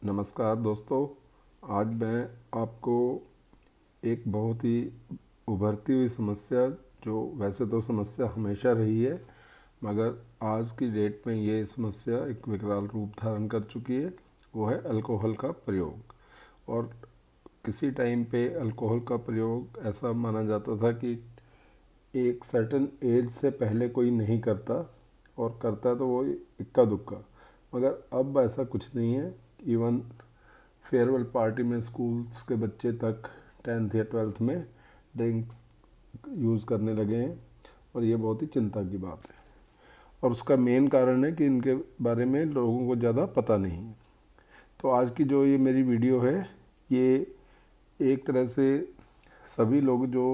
नमस्कार दोस्तों। आज मैं आपको एक बहुत ही उभरती हुई समस्या, जो वैसे तो समस्या हमेशा रही है, मगर आज की डेट में ये समस्या एक विकराल रूप धारण कर चुकी है। वो है अल्कोहल का प्रयोग। और किसी टाइम पे अल्कोहल का प्रयोग ऐसा माना जाता था कि एक सर्टेन एज से पहले कोई नहीं करता, और करता है तो वो इक्का दुक्का। मगर अब ऐसा कुछ नहीं है। इवन फेयरवेल पार्टी में स्कूल्स के बच्चे तक 10th या 12th में ड्रिंक्स यूज़ करने लगे हैं, और ये बहुत ही चिंता की बात है। और उसका मेन कारण है कि इनके बारे में लोगों को ज़्यादा पता नहीं है। तो आज की जो ये मेरी वीडियो है, ये एक तरह से सभी लोग जो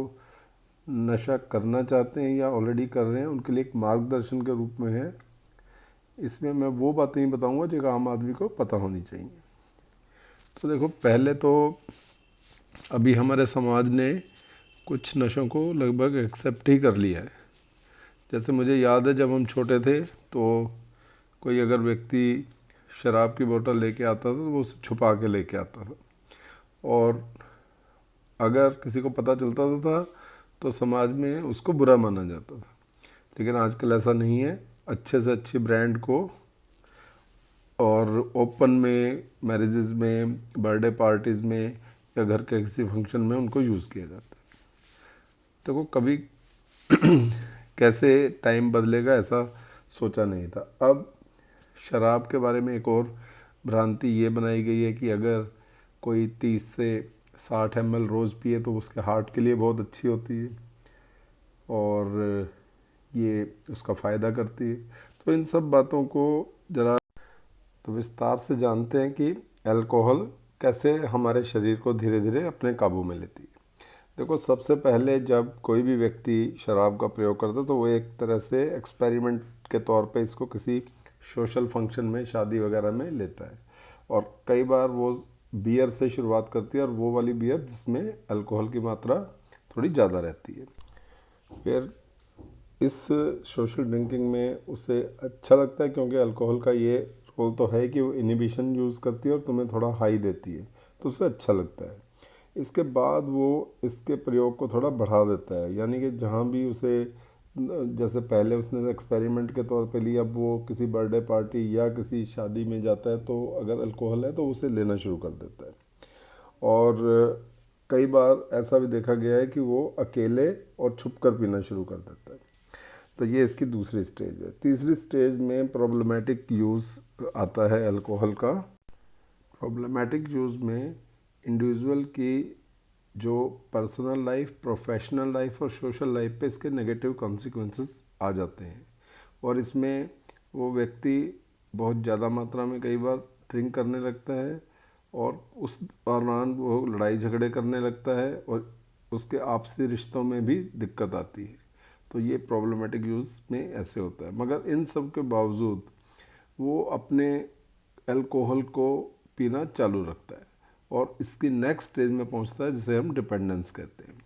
नशा करना चाहते हैं या ऑलरेडी कर रहे हैं उनके लिए एक मार्गदर्शन के रूप में है। इसमें मैं वो बातें ही बताऊंगा जो आम आदमी को पता होनी चाहिए। तो देखो, पहले तो अभी हमारे समाज ने कुछ नशों को लगभग एक्सेप्ट ही कर लिया है। जैसे मुझे याद है, जब हम छोटे थे तो कोई अगर व्यक्ति शराब की बोतल लेके आता था तो वो उसे छुपा के लेके आता था, और अगर किसी को पता चलता था तो समाज में उसको बुरा माना जाता था। लेकिन आजकल ऐसा नहीं है। अच्छे से अच्छे ब्रांड को और ओपन में, मैरिजेज़ में, बर्थडे पार्टीज़ में या घर के किसी फंक्शन में उनको यूज़ किया जाता है। देखो, कभी कैसे टाइम बदलेगा ऐसा सोचा नहीं था। अब शराब के बारे में एक और भ्रांति ये बनाई गई है कि अगर कोई 30 से 60 ml रोज़ पिए तो उसके हार्ट के लिए बहुत अच्छी होती है और ये उसका फ़ायदा करती है। तो इन सब बातों को ज़रा तो विस्तार से जानते हैं कि अल्कोहल कैसे हमारे शरीर को धीरे धीरे अपने काबू में लेती है। देखो, सबसे पहले जब कोई भी व्यक्ति शराब का प्रयोग करता है तो वो एक तरह से एक्सपेरिमेंट के तौर पे इसको किसी सोशल फंक्शन में, शादी वगैरह में लेता है। और कई बार वो बियर से शुरुआत करती है, और वो वाली बियर जिसमें अल्कोहल की मात्रा थोड़ी ज़्यादा रहती है। फिर इस सोशल ड्रिंकिंग में उसे अच्छा लगता है, क्योंकि अल्कोहल का ये रोल तो है कि वो इनिबिशन यूज़ करती है और तुम्हें थोड़ा हाई देती है, तो उसे अच्छा लगता है। इसके बाद वो इसके प्रयोग को थोड़ा बढ़ा देता है, यानी कि जहाँ भी उसे, जैसे पहले उसने एक्सपेरिमेंट के तौर पे लिया, अब वो किसी बर्थडे पार्टी या किसी शादी में जाता है तो अगर अल्कोहल है तो उसे लेना शुरू कर देता है। और कई बार ऐसा भी देखा गया है कि वो अकेले और छुप कर पीना शुरू कर देता है। तो ये इसकी दूसरी स्टेज है। तीसरी स्टेज में प्रॉब्लमेटिक यूज़ आता है अल्कोहल का। प्रॉब्लमेटिक यूज़ में इंडिविजुअल की जो पर्सनल लाइफ, प्रोफेशनल लाइफ और सोशल लाइफ पे इसके नेगेटिव कॉन्सिक्वेंसेस आ जाते हैं। और इसमें वो व्यक्ति बहुत ज़्यादा मात्रा में कई बार ड्रिंक करने लगता है, और उस दौरान वो लड़ाई झगड़े करने लगता है, और उसके आपसी रिश्तों में भी दिक्कत आती है। तो ये प्रॉब्लमेटिक यूज़ में ऐसे होता है। मगर इन सब के बावजूद वो अपने अल्कोहल को पीना चालू रखता है, और इसकी नेक्स्ट स्टेज में पहुंचता है जिसे हम डिपेंडेंस कहते हैं।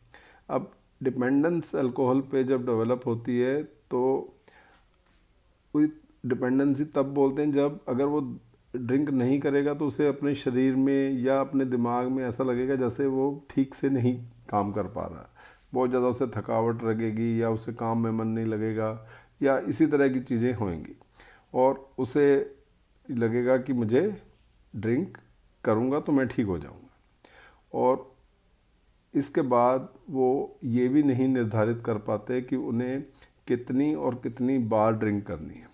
अब डिपेंडेंस अल्कोहल पे जब डेवलप होती है तो कोई डिपेंडेंसी तब बोलते हैं जब अगर वो ड्रिंक नहीं करेगा तो उसे अपने शरीर में या अपने दिमाग में ऐसा लगेगा जैसे वो ठीक से नहीं काम कर पा रहा है। बहुत ज़्यादा उसे थकावट लगेगी, या उसे काम में मन नहीं लगेगा, या इसी तरह की चीज़ें होंगी, और उसे लगेगा कि मुझे ड्रिंक करूँगा तो मैं ठीक हो जाऊँगा। और इसके बाद वो ये भी नहीं निर्धारित कर पाते कि उन्हें कितनी और कितनी बार ड्रिंक करनी है।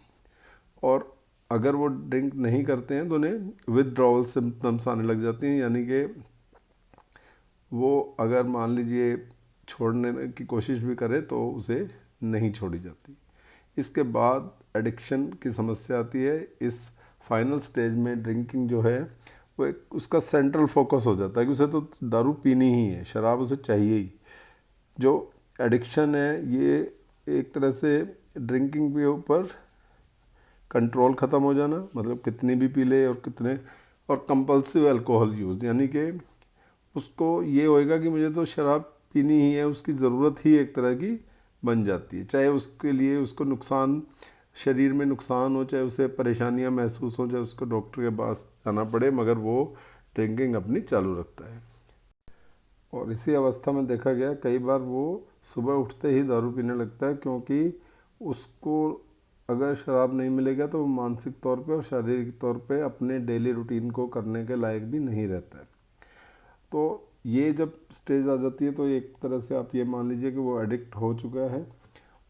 और अगर वो ड्रिंक नहीं करते हैं तो उन्हें विथड्रॉवल सिम्टम्स आने लग जाती हैं, यानी कि वो अगर मान लीजिए छोड़ने की कोशिश भी करे तो उसे नहीं छोड़ी जाती। इसके बाद एडिक्शन की समस्या आती है। इस फाइनल स्टेज में ड्रिंकिंग जो है वो एक उसका सेंट्रल फोकस हो जाता है कि उसे तो दारू पीनी ही है, शराब उसे चाहिए ही। जो एडिक्शन है ये एक तरह से ड्रिंकिंग के ऊपर कंट्रोल ख़त्म हो जाना, मतलब कितनी भी पी ले, और कितने, और कंपल्सिव अल्कोहल यूज़, यानी कि उसको ये होएगा कि मुझे तो शराब पीनी ही है, उसकी ज़रूरत ही एक तरह की बन जाती है, चाहे उसके लिए उसको नुकसान शरीर में नुकसान हो, चाहे उसे परेशानियां महसूस हो, चाहे उसको डॉक्टर के पास जाना पड़े, मगर वो ड्रिंकिंग अपनी चालू रखता है। और इसी अवस्था में देखा गया कई बार वो सुबह उठते ही दारू पीने लगता है, क्योंकि उसको अगर शराब नहीं मिलेगा तो वो मानसिक तौर पे और शारीरिक तौर पे अपने डेली रूटीन को करने के लायक भी नहीं रहता है। तो ये जब स्टेज आ जाती है तो एक तरह से आप ये मान लीजिए कि वो एडिक्ट हो चुका है।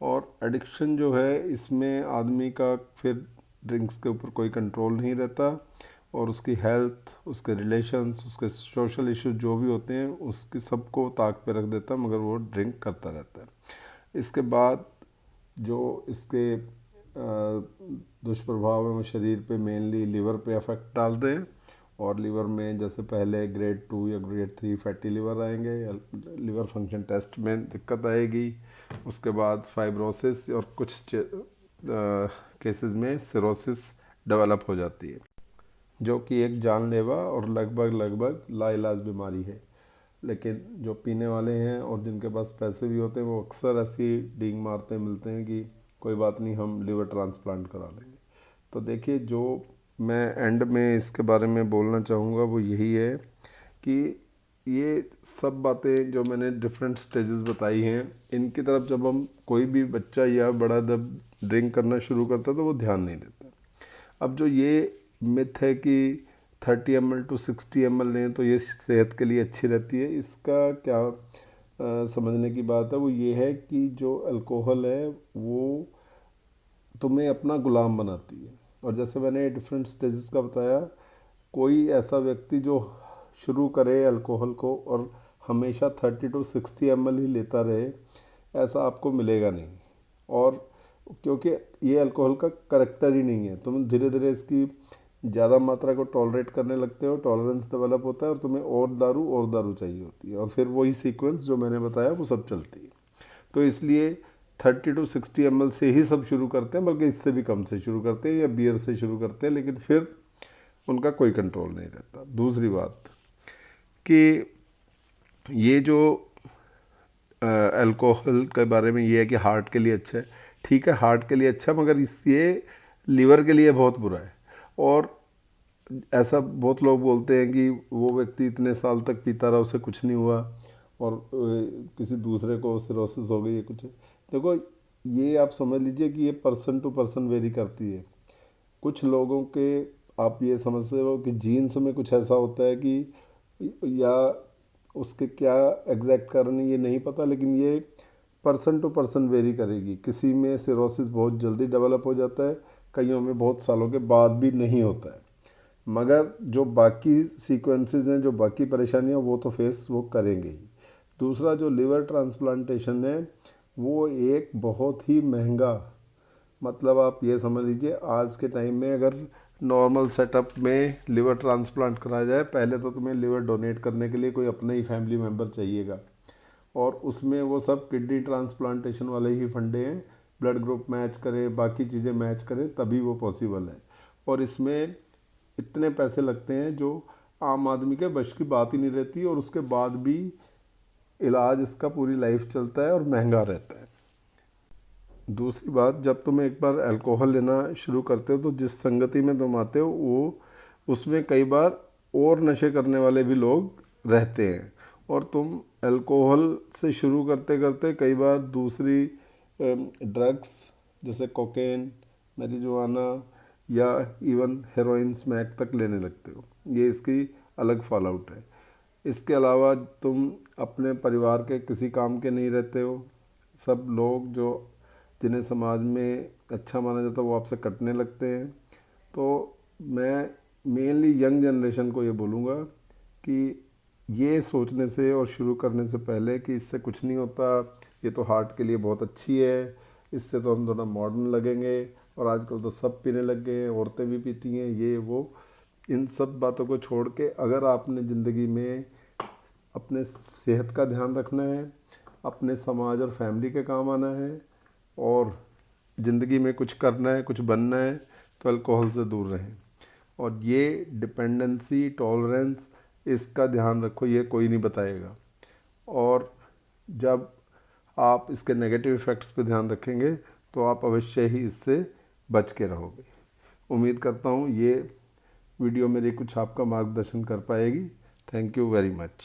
और एडिक्शन जो है, इसमें आदमी का फिर ड्रिंक्स के ऊपर कोई कंट्रोल नहीं रहता, और उसकी हेल्थ, उसके रिलेशंस, उसके सोशल इश्यूज जो भी होते हैं उसके सबको ताक पे रख देता है, मगर वो ड्रिंक करता रहता है। इसके बाद जो इसके दुष्प्रभाव हैं वो शरीर पे, मेनली लिवर पे इफेक्ट डालते हैं। और लिवर में जैसे पहले ग्रेड 2 या ग्रेड 3 फैटी लिवर आएंगे, या लिवर फंक्शन टेस्ट में दिक्कत आएगी। उसके बाद फाइब्रोसिस और कुछ केसेस में सिरोसिस डेवलप हो जाती है, जो कि एक जानलेवा और लगभग लगभग लाइलाज बीमारी है। लेकिन जो पीने वाले हैं और जिनके पास पैसे भी होते हैं वो अक्सर ऐसी डींग मारते मिलते हैं कि कोई बात नहीं, हम लिवर ट्रांसप्लांट करा लेंगे। तो देखिए, जो मैं एंड में इसके बारे में बोलना चाहूँगा वो यही है कि ये सब बातें जो मैंने डिफरेंट स्टेजेस बताई हैं, इनकी तरफ जब हम, कोई भी बच्चा या बड़ा जब ड्रिंक करना शुरू करता है तो वो ध्यान नहीं देता। अब जो ये मिथ है कि 30 ml टू 60 ml लें तो ये सेहत के लिए अच्छी रहती है, इसका क्या समझने की बात है वो ये है कि जो अल्कोहल है वो तुम्हें अपना गुलाम बनाती है। और जैसे मैंने डिफरेंट स्टेजेस का बताया, कोई ऐसा व्यक्ति जो शुरू करे अल्कोहल को और हमेशा 30 टू 60 ml ही लेता रहे, ऐसा आपको मिलेगा नहीं। और क्योंकि ये अल्कोहल का करेक्टर ही नहीं है, तुम धीरे धीरे इसकी ज़्यादा मात्रा को टॉलरेट करने लगते हो, टॉलरेंस डेवलप होता है और तुम्हें और दारू चाहिए होती है, और फिर वही सीक्वेंस जो मैंने बताया वो सब चलती है। तो इसलिए 30 टू 60 ml से ही सब शुरू करते हैं, बल्कि इससे भी कम से शुरू करते हैं या बियर से शुरू करते हैं, लेकिन फिर उनका कोई कंट्रोल नहीं रहता। दूसरी बात कि ये जो अल्कोहल के बारे में ये है कि हार्ट के लिए अच्छा है, ठीक है, हार्ट के लिए अच्छा, मगर ये लीवर के लिए बहुत बुरा है। और ऐसा बहुत लोग बोलते हैं कि वो व्यक्ति इतने साल तक पीता रहा, उसे कुछ नहीं हुआ, और किसी दूसरे को सिरोसिस हो गई है कुछ। देखो, ये आप समझ लीजिए कि ये पर्सन टू पर्सन वेरी करती है। कुछ लोगों के, आप ये समझते हो कि जीन्स में कुछ ऐसा होता है कि, या उसके क्या एग्जैक्ट कारण है ये नहीं पता, लेकिन ये पर्सन टू पर्सन वेरी करेगी। किसी में सिरोसिस बहुत जल्दी डेवलप हो जाता है, कईयों में बहुत सालों के बाद भी नहीं होता है, मगर जो बाकी सीक्वेंसेस हैं, जो बाकी परेशानियां, वो तो फेस वो करेंगे ही। दूसरा, जो लिवर ट्रांसप्लांटेशन है वो एक बहुत ही महंगा, मतलब आप ये समझ लीजिए आज के टाइम में अगर नॉर्मल सेटअप में लिवर ट्रांसप्लांट कराया जाए, पहले तो तुम्हें लिवर डोनेट करने के लिए कोई अपना ही फैमिली मेम्बर चाहिएगा, और उसमें वो सब किडनी ट्रांसप्लांटेशन वाले ही फंडे हैं, ब्लड ग्रुप मैच करे, बाकी चीज़ें मैच करें, तभी वो पॉसिबल है। और इसमें इतने पैसे लगते हैं जो आम आदमी के बश की बात ही नहीं रहती, और उसके बाद भी इलाज इसका पूरी लाइफ चलता है और महंगा रहता है। दूसरी बात, जब तुम एक बार अल्कोहल लेना शुरू करते हो तो जिस संगति में तुम आते हो वो, उसमें कई बार और नशे करने वाले भी लोग रहते हैं, और तुम अल्कोहल से शुरू करते करते कई बार दूसरी ड्रग्स जैसे कोकेन, मैरिजुआना या इवन हेरोइन स्मैक तक लेने लगते हो। ये इसकी अलग फॉल आउट है। इसके अलावा तुम अपने परिवार के किसी काम के नहीं रहते हो, सब लोग जो जिन्हें समाज में अच्छा माना जाता है वो आपसे कटने लगते हैं। तो मैं मेनली यंग जनरेशन को ये बोलूँगा कि ये सोचने से और शुरू करने से पहले कि इससे कुछ नहीं होता, ये तो हार्ट के लिए बहुत अच्छी है, इससे तो हम थोड़ा मॉडर्न लगेंगे, और आजकल तो सब पीने लग गए हैं, औरतें भी पीती हैं, ये वो, इन सब बातों को छोड़ के अगर आपने ज़िंदगी में अपने सेहत का ध्यान रखना है, अपने समाज और फैमिली के काम आना है, और ज़िंदगी में कुछ करना है, कुछ बनना है, तो अल्कोहल से दूर रहें। और ये डिपेंडेंसी, टॉलरेंस, इसका ध्यान रखो, ये कोई नहीं बताएगा। और जब आप इसके नेगेटिव इफ़ेक्ट्स पे ध्यान रखेंगे तो आप अवश्य ही इससे बच के रहोगे। उम्मीद करता हूँ ये वीडियो मेरी कुछ आपका मार्गदर्शन कर पाएगी। Thank you very much.